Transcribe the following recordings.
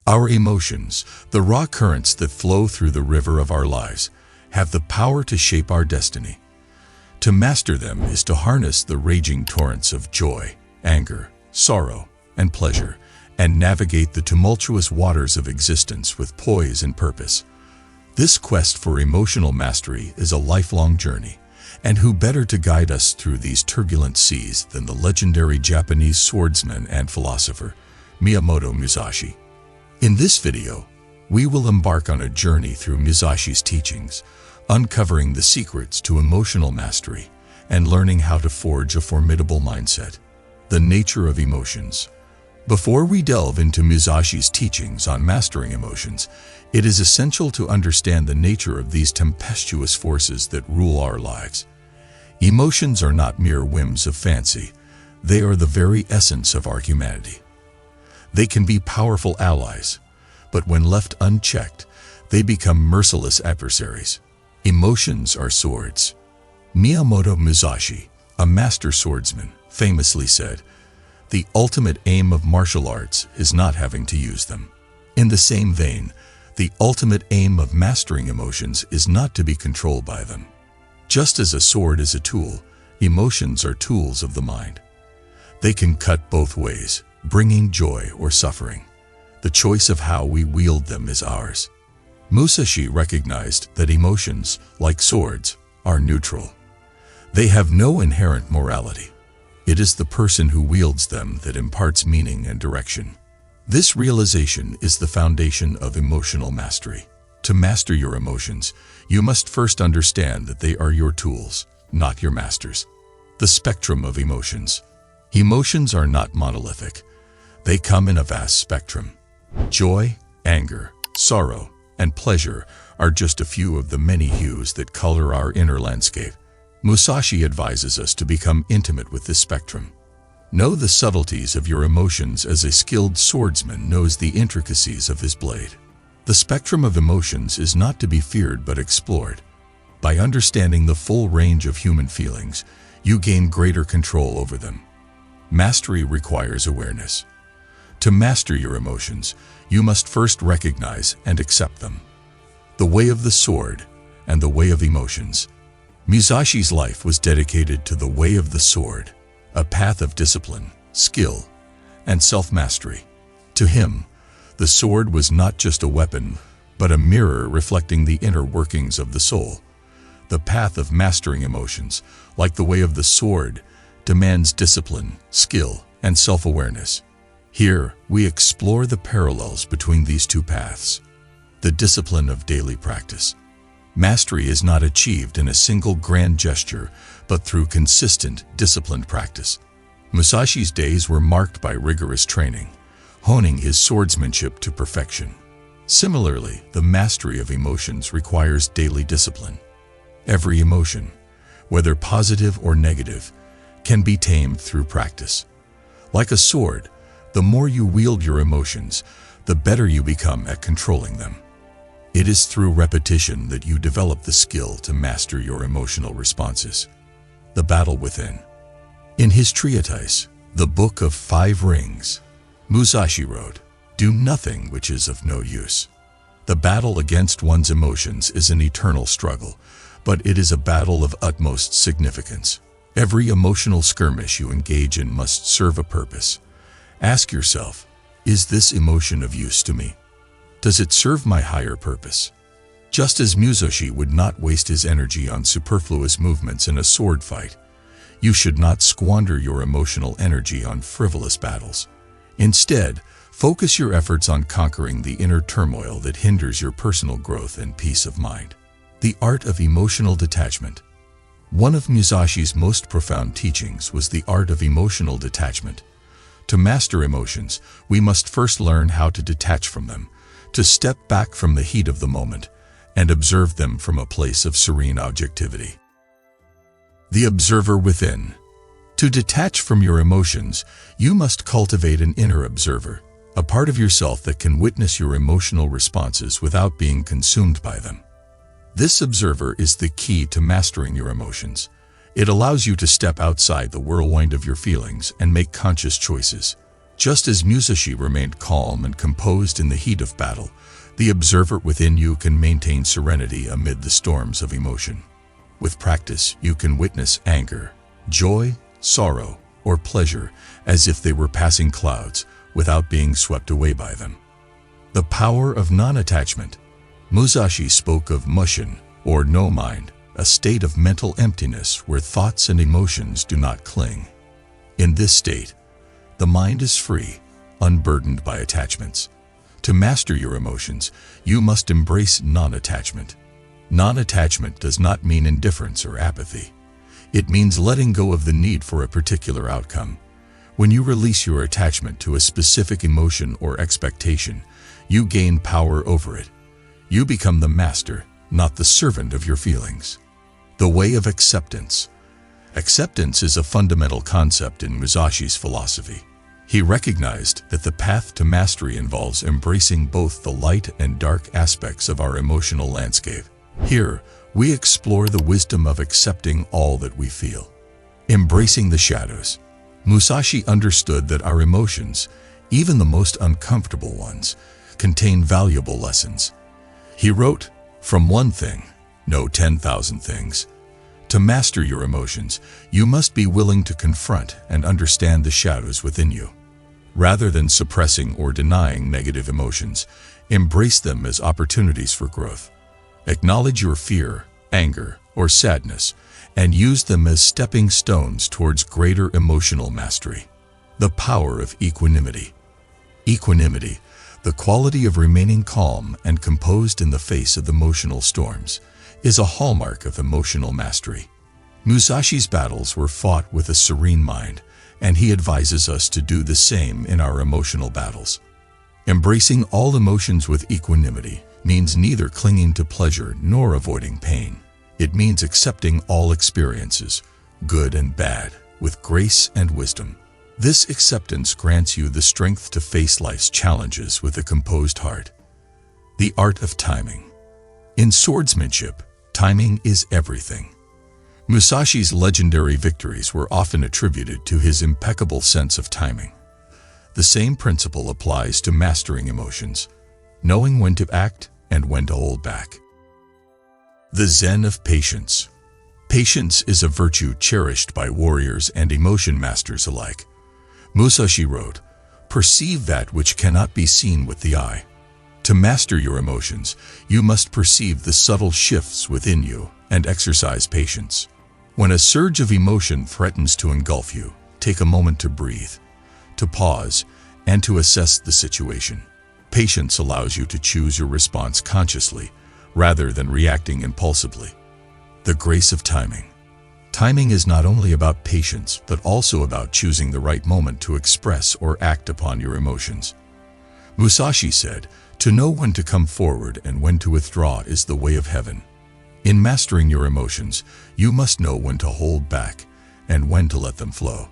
Our emotions, the raw currents that flow through the river of our lives, have the power to shape our destiny. To master them is to harness the raging torrents of joy, anger, sorrow, and pleasure, and navigate the tumultuous waters of existence with poise and purpose. This quest for emotional mastery is a lifelong journey, and who better to guide us through these turbulent seas than the legendary Japanese swordsman and philosopher, Miyamoto Musashi. In this video, we will embark on a journey through Musashi's teachings, uncovering the secrets to emotional mastery and learning how to forge a formidable mindset. The nature of emotions. Before we delve into Musashi's teachings on mastering emotions, it is essential to understand the nature of these tempestuous forces that rule our lives. Emotions are not mere whims of fancy. They are the very essence of our humanity. They can be powerful allies, but when left unchecked, they become merciless adversaries. Emotions are swords. Miyamoto Musashi, a master swordsman, famously said, "The ultimate aim of martial arts is not having to use them." In the same vein, the ultimate aim of mastering emotions is not to be controlled by them. Just as a sword is a tool, emotions are tools of the mind. They can cut both ways, bringing joy or suffering. The choice of how we wield them is ours. Musashi recognized that emotions, like swords, are neutral. They have no inherent morality. It is the person who wields them that imparts meaning and direction. This realization is the foundation of emotional mastery. To master your emotions, you must first understand that they are your tools, not your masters. The spectrum of emotions. Emotions are not monolithic. They come in a vast spectrum. Joy, anger, sorrow, and pleasure are just a few of the many hues that color our inner landscape. Musashi advises us to become intimate with this spectrum. Know the subtleties of your emotions as a skilled swordsman knows the intricacies of his blade. The spectrum of emotions is not to be feared but explored. By understanding the full range of human feelings, you gain greater control over them. Mastery requires awareness. To master your emotions, you must first recognize and accept them. The way of the sword and the way of emotions. Musashi's life was dedicated to the way of the sword, a path of discipline, skill, and self-mastery. To him, the sword was not just a weapon, but a mirror reflecting the inner workings of the soul. The path of mastering emotions, like the way of the sword, demands discipline, skill, and self-awareness. Here, we explore the parallels between these two paths. The discipline of daily practice. Mastery is not achieved in a single grand gesture, but through consistent, disciplined practice. Musashi's days were marked by rigorous training, honing his swordsmanship to perfection. Similarly, the mastery of emotions requires daily discipline. Every emotion, whether positive or negative, can be tamed through practice. Like a sword, the more you wield your emotions, the better you become at controlling them. It is through repetition that you develop the skill to master your emotional responses. The battle within. In his treatise, The Book of Five Rings, Musashi wrote, "Do nothing which is of no use." The battle against one's emotions is an eternal struggle, but it is a battle of utmost significance. Every emotional skirmish you engage in must serve a purpose. Ask yourself, is this emotion of use to me? Does it serve my higher purpose? Just as Musashi would not waste his energy on superfluous movements in a sword fight, you should not squander your emotional energy on frivolous battles. Instead, focus your efforts on conquering the inner turmoil that hinders your personal growth and peace of mind. The art of emotional detachment. One of Musashi's most profound teachings was the art of emotional detachment. To master emotions, we must first learn how to detach from them, to step back from the heat of the moment, and observe them from a place of serene objectivity. The observer within. To detach from your emotions, you must cultivate an inner observer, a part of yourself that can witness your emotional responses without being consumed by them. This observer is the key to mastering your emotions. It allows you to step outside the whirlwind of your feelings and make conscious choices. Just as Musashi remained calm and composed in the heat of battle, the observer within you can maintain serenity amid the storms of emotion. With practice, you can witness anger, joy, sorrow, or pleasure as if they were passing clouds without being swept away by them. The power of non-attachment. Musashi spoke of mushin, or no mind, a state of mental emptiness where thoughts and emotions do not cling. In this state, the mind is free, unburdened by attachments. To master your emotions, you must embrace non-attachment. Non-attachment does not mean indifference or apathy. It means letting go of the need for a particular outcome. When you release your attachment to a specific emotion or expectation, you gain power over it. You become the master, not the servant of your feelings. The way of acceptance. Acceptance is a fundamental concept in Musashi's philosophy. He recognized that the path to mastery involves embracing both the light and dark aspects of our emotional landscape. Here, we explore the wisdom of accepting all that we feel. Embracing the shadows. Musashi understood that our emotions, even the most uncomfortable ones, contain valuable lessons. He wrote, "From one thing, know 10,000 things." To master your emotions, you must be willing to confront and understand the shadows within you. Rather than suppressing or denying negative emotions, embrace them as opportunities for growth. Acknowledge your fear, anger, or sadness, and use them as stepping stones towards greater emotional mastery. The power of equanimity. Equanimity, the quality of remaining calm and composed in the face of emotional storms, is a hallmark of emotional mastery. Musashi's battles were fought with a serene mind, and he advises us to do the same in our emotional battles. Embracing all emotions with equanimity means neither clinging to pleasure nor avoiding pain. It means accepting all experiences, good and bad, with grace and wisdom. This acceptance grants you the strength to face life's challenges with a composed heart. The art of timing. In swordsmanship, timing is everything. Musashi's legendary victories were often attributed to his impeccable sense of timing. The same principle applies to mastering emotions, knowing when to act and when to hold back. The Zen of Patience. Patience is a virtue cherished by warriors and emotion masters alike. Musashi wrote, "Perceive that which cannot be seen with the eye." To master your emotions, you must perceive the subtle shifts within you and exercise patience. When a surge of emotion threatens to engulf you, take a moment to breathe, to pause, and to assess the situation. Patience allows you to choose your response consciously, rather than reacting impulsively. The grace of timing. Timing is not only about patience, but also about choosing the right moment to express or act upon your emotions. Musashi said, "To know when to come forward and when to withdraw is the way of heaven." In mastering your emotions, you must know when to hold back and when to let them flow.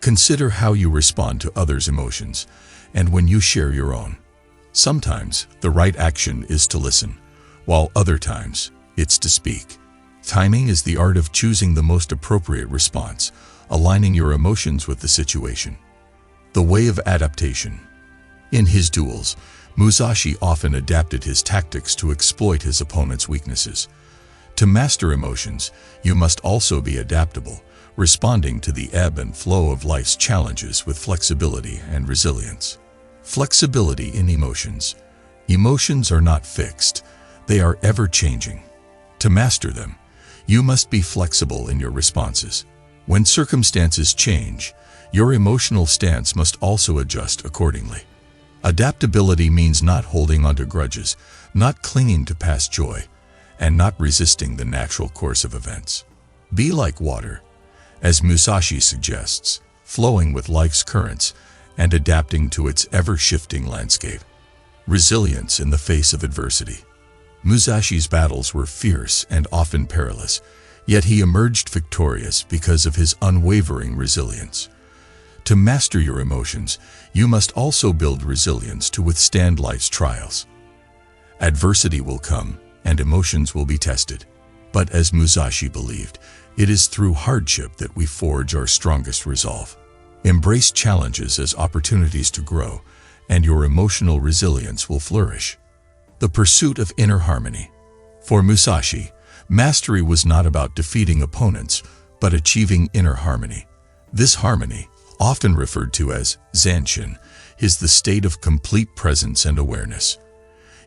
Consider how you respond to others' emotions and when you share your own. Sometimes the right action is to listen, while other times it's to speak. Timing is the art of choosing the most appropriate response, aligning your emotions with the situation. The way of adaptation. In his duels, Musashi often adapted his tactics to exploit his opponent's weaknesses. To master emotions, you must also be adaptable, responding to the ebb and flow of life's challenges with flexibility and resilience. Flexibility in emotions. Emotions are not fixed, they are ever-changing. To master them, you must be flexible in your responses. When circumstances change, your emotional stance must also adjust accordingly. Adaptability means not holding onto grudges, not clinging to past joy, and not resisting the natural course of events. Be like water, as Musashi suggests, flowing with life's currents and adapting to its ever-shifting landscape. Resilience in the face of adversity. Musashi's battles were fierce and often perilous, yet he emerged victorious because of his unwavering resilience. To master your emotions, you must also build resilience to withstand life's trials. Adversity will come, and emotions will be tested. But as Musashi believed, it is through hardship that we forge our strongest resolve. Embrace challenges as opportunities to grow, and your emotional resilience will flourish. The pursuit of inner harmony. For Musashi, mastery was not about defeating opponents, but achieving inner harmony. This harmony, often referred to as Zanshin, is the state of complete presence and awareness.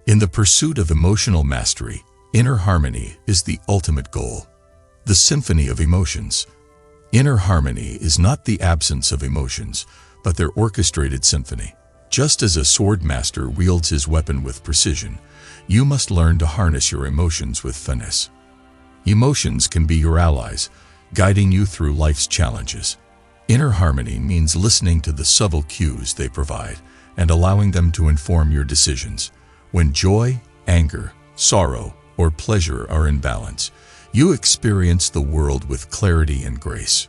In the pursuit of emotional mastery, inner harmony is the ultimate goal. The symphony of emotions. Inner harmony is not the absence of emotions, but their orchestrated symphony. Just as a sword master wields his weapon with precision, you must learn to harness your emotions with finesse. Emotions can be your allies, guiding you through life's challenges. Inner harmony means listening to the subtle cues they provide and allowing them to inform your decisions. When joy, anger, sorrow, or pleasure are in balance, you experience the world with clarity and grace.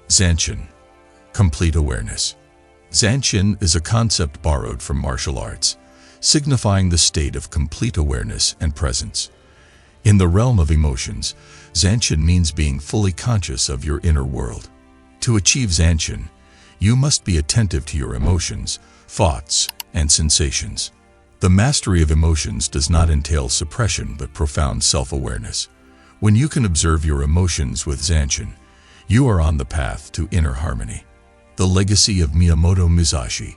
Zanshin, complete awareness. Zanshin is a concept borrowed from martial arts, signifying the state of complete awareness and presence. In the realm of emotions, Zanshin means being fully conscious of your inner world. To achieve Zanshin, you must be attentive to your emotions, thoughts, and sensations. The mastery of emotions does not entail suppression but profound self-awareness. When you can observe your emotions with Zanshin, you are on the path to inner harmony. The legacy of Miyamoto Musashi.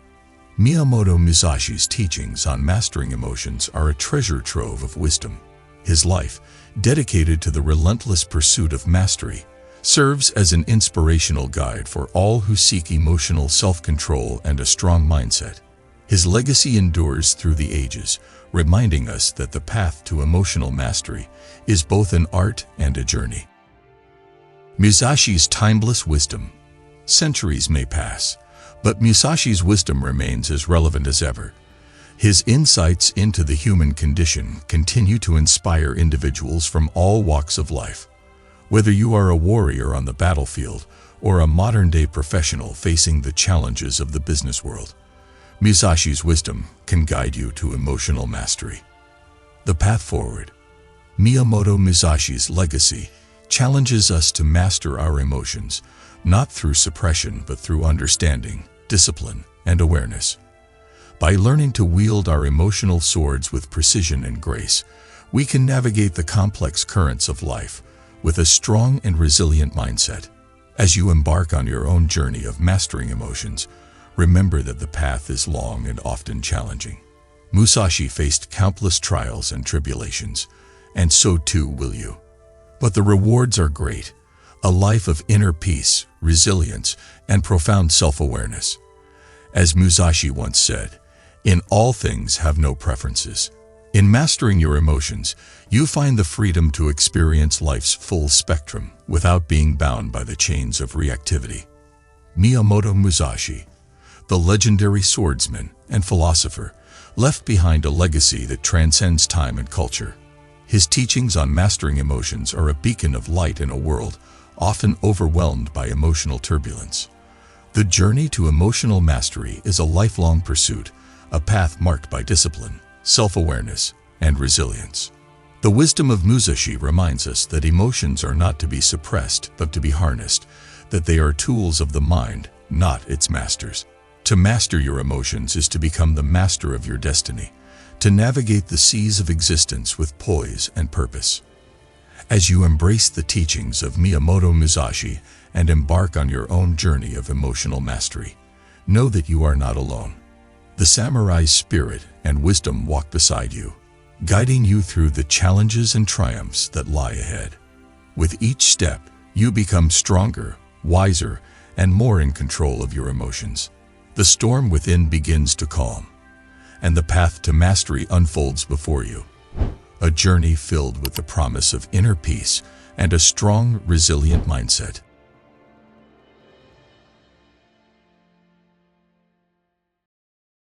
Miyamoto Musashi's teachings on mastering emotions are a treasure trove of wisdom. His life, dedicated to the relentless pursuit of mastery, serves as an inspirational guide for all who seek emotional self-control and a strong mindset. His legacy endures through the ages, reminding us that the path to emotional mastery is both an art and a journey. Musashi's timeless wisdom. Centuries may pass, but Musashi's wisdom remains as relevant as ever. His insights into the human condition continue to inspire individuals from all walks of life. Whether you are a warrior on the battlefield or a modern-day professional facing the challenges of the business world, Musashi's wisdom can guide you to emotional mastery. The path forward. Miyamoto Musashi's legacy challenges us to master our emotions, not through suppression but through understanding, discipline, and awareness. By learning to wield our emotional swords with precision and grace, we can navigate the complex currents of life with a strong and resilient mindset. As you embark on your own journey of mastering emotions, remember that the path is long and often challenging. Musashi faced countless trials and tribulations, and so too will you. But the rewards are great: a life of inner peace, resilience, and profound self-awareness. As Musashi once said, "In all things have no preferences." In mastering your emotions, you find the freedom to experience life's full spectrum without being bound by the chains of reactivity. Miyamoto Musashi, the legendary swordsman and philosopher, left behind a legacy that transcends time and culture. His teachings on mastering emotions are a beacon of light in a world often overwhelmed by emotional turbulence. The journey to emotional mastery is a lifelong pursuit, a path marked by discipline, self-awareness, and resilience. The wisdom of Musashi reminds us that emotions are not to be suppressed but to be harnessed, that they are tools of the mind, not its masters. To master your emotions is to become the master of your destiny, to navigate the seas of existence with poise and purpose. As you embrace the teachings of Miyamoto Musashi and embark on your own journey of emotional mastery, know that you are not alone. The samurai's spirit and wisdom walk beside you, guiding you through the challenges and triumphs that lie ahead. With each step, you become stronger, wiser, and more in control of your emotions. The storm within begins to calm, and the path to mastery unfolds before you. A journey filled with the promise of inner peace and a strong, resilient mindset.